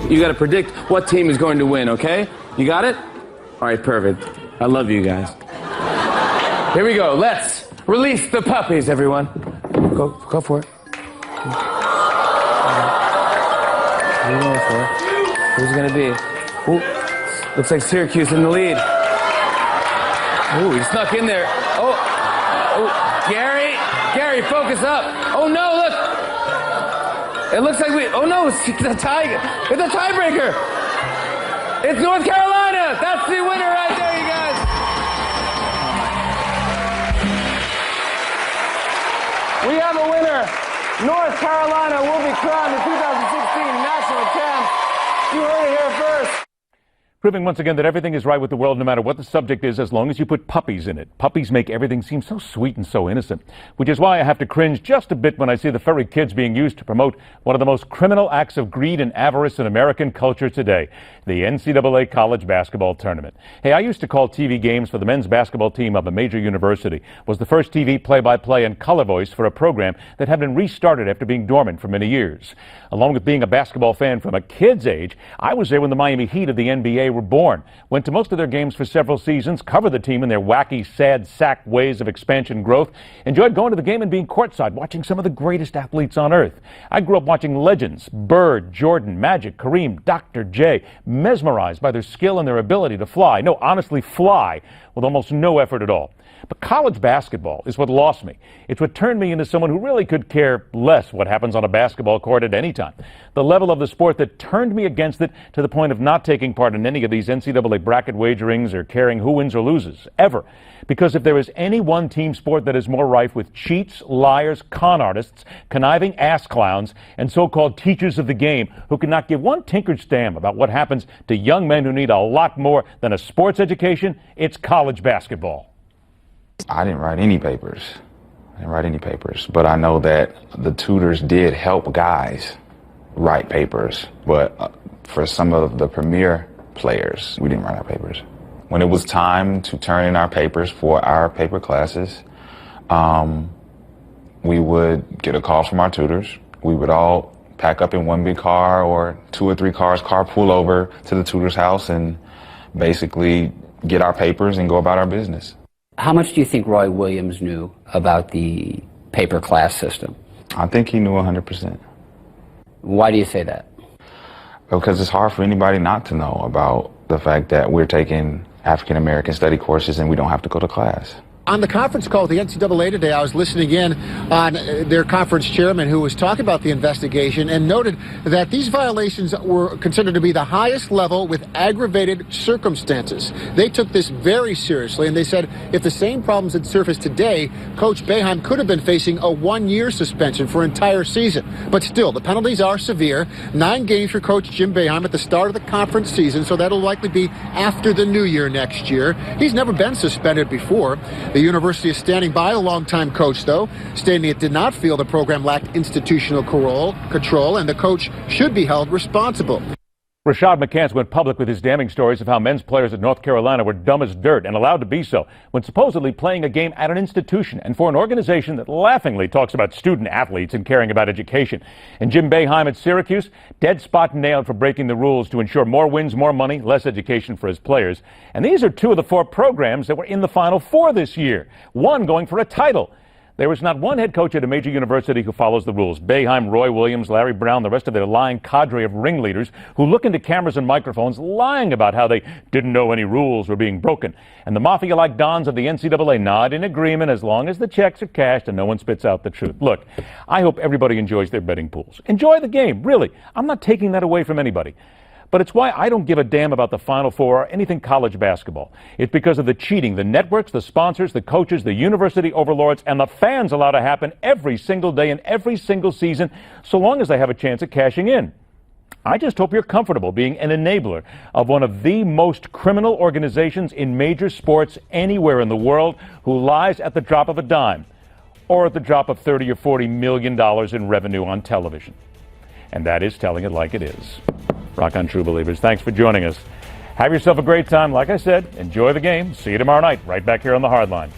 You got to predict what team is going to win, okay? You got it? All right, perfect. I love you guys. Here we go. Let's release the puppies, everyone. Go for it. Who are you going for? Who's it going to be? Ooh, looks like Syracuse in the lead. Ooh, he snuck in there. Oh, Gary, focus up. Oh no, look. It looks like oh no, it's a tiebreaker. It's North Carolina. That's the winner right there, you guys. We have a winner. North Carolina will be crowned the 2016 national champs. You heard it here first. Proving once again that everything is right with the world no matter what the subject is, as long as you put puppies in it. Puppies make everything seem so sweet and so innocent, which is why I have to cringe just a bit when I see the furry kids being used to promote one of the most criminal acts of greed and avarice in American culture today, the NCAA college basketball tournament. Hey, I used to call TV games for the men's basketball team of a major university, was the first TV play-by-play and color voice for a program that had been restarted after being dormant for many years. Along with being a basketball fan from a kid's age, I was there when the Miami Heat of the NBA were born, went to most of their games for several seasons, covered the team in their wacky, sad sack ways of expansion growth, enjoyed going to the game and being courtside, watching some of the greatest athletes on earth. I grew up watching legends, Bird, Jordan, Magic, Kareem, Dr. J, mesmerized by their skill and their ability to fly. No, honestly, fly with almost no effort at all. But college basketball is what lost me. It's what turned me into someone who really could care less what happens on a basketball court at any time. The level of the sport that turned me against it to the point of not taking part in any of these NCAA bracket wagerings or caring who wins or loses, ever. Because if there is any one team sport that is more rife with cheats, liars, con artists, conniving ass clowns, and so-called teachers of the game who cannot give one tinker's damn about what happens to young men who need a lot more than a sports education, it's college basketball. I didn't write any papers. But I know that the tutors did help guys write papers. But for some of the premier players, we didn't write our papers. When it was time to turn in our papers for our paper classes, we would get a call from our tutors. We would all pack up in one big car or 2 or 3 cars, carpool over to the tutor's house and basically get our papers and go about our business. How much do you think Roy Williams knew about the paper class system? I think he knew 100%. Why do you say that? Because it's hard for anybody not to know about the fact that we're taking African American study courses and we don't have to go to class. On the conference call with the NCAA today, I was listening in on their conference chairman who was talking about the investigation and noted that these violations were considered to be the highest level with aggravated circumstances. They took this very seriously, and they said if the same problems had surfaced today, Coach Boeheim could have been facing a 1-year suspension for an entire season. But still, the penalties are severe. 9 games for Coach Jim Boeheim at the start of the conference season, so that'll likely be after the new year next year. He's never been suspended before. The university is standing by a longtime coach, though, stating it did not feel the program lacked institutional control, and the coach should be held responsible. Rashad McCants went public with his damning stories of how men's players at North Carolina were dumb as dirt and allowed to be so when supposedly playing a game at an institution and for an organization that laughingly talks about student athletes and caring about education. And Jim Boeheim at Syracuse, dead spot nailed for breaking the rules to ensure more wins, more money, less education for his players. And these are 2 of the 4 programs that were in the Final Four this year, one going for a title. There is not one head coach at a major university who follows the rules. Boeheim, Roy Williams, Larry Brown, the rest of their lying cadre of ringleaders who look into cameras and microphones lying about how they didn't know any rules were being broken. And the mafia-like dons of the NCAA nod in agreement as long as the checks are cashed and no one spits out the truth. Look, I hope everybody enjoys their betting pools. Enjoy the game, really. I'm not taking that away from anybody. But it's why I don't give a damn about the Final Four or anything college basketball. It's because of the cheating the networks, the sponsors, the coaches, the university overlords, and the fans allow to happen every single day and every single season, so long as they have a chance at cashing in. I just hope you're comfortable being an enabler of one of the most criminal organizations in major sports anywhere in the world who lies at the drop of a dime or at the drop of $30 or $40 million in revenue on television. And that is telling it like it is. Rock on, true believers. Thanks for joining us. Have yourself a great time. Like I said, enjoy the game. See you tomorrow night, right back here on the Hardline.